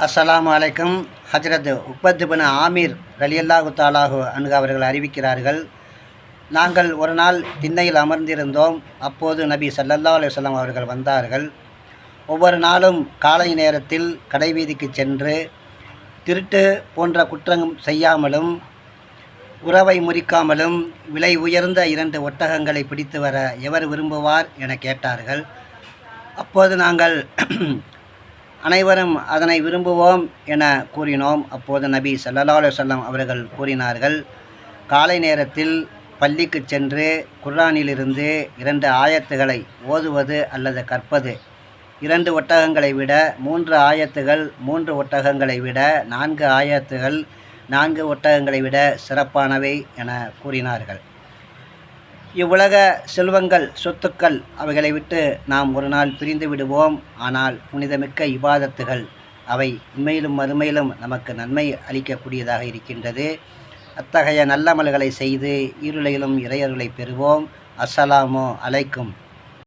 அஸ்ஸலாமு அலைக்கும். ஹஜ்ரத் உக்பத் பின் ஆமீர் ரலியல்லாஹு தஆலாஹு அன்ஹு அவர்கள் அறிவிக்கிறார்கள், நாங்கள் ஒரு நாள் திண்ணையில் அமர்ந்திருந்தோம். அப்போது நபி ஸல்லல்லாஹு அலைஹி வஸல்லம் அவர்கள் வந்தார்கள். ஒவ்வொரு நாளும் காலை நேரத்தில் கடைவீதிக்கு சென்று திருட்டு போன்ற குற்றம் செய்யாமலும் உறவை முறிக்காமலும் விலை உயர்ந்த 2 ஒட்டகங்களை பிடித்து வர எவர் விரும்புவார் என கேட்டார்கள். அப்போது நாங்கள் அனைவரும் அதனை விரும்புவோம் என கூறினோம். அப்போது நபி ஸல்லல்லாஹு அலைஹி வஸல்லம் அவர்கள் கூறினார்கள், காலை நேரத்தில் பள்ளிக்கு சென்று குர்ஆனிலிருந்து 2 ஆயத்துகளை ஓதுவது அல்லது கற்பது 2 ஒட்டகங்களை விட, 3 ஆயத்துகள் 3 ஒட்டகங்களை விட, 4 ஆயத்துகள் 4 ஒட்டகங்களை விட சிறப்பானவை என கூறினார்கள். இவ்வுலக செல்வங்கள், சொத்துக்கள் அவைகளை விட்டு நாம் ஒரு நாள் பிரிந்து விடுவோம். ஆனால் புனிதமிக்க இபாதத்துகள் அவை இம்மையிலும் மறுமையிலும் நமக்கு நன்மை அளிக்கக்கூடியதாக இருக்கின்றது. அத்தகைய நல்லமல்களை செய்து ஈருலகிலும் இறையருளை பெறுவோம். அஸ்ஸலாமு அலைக்கும்.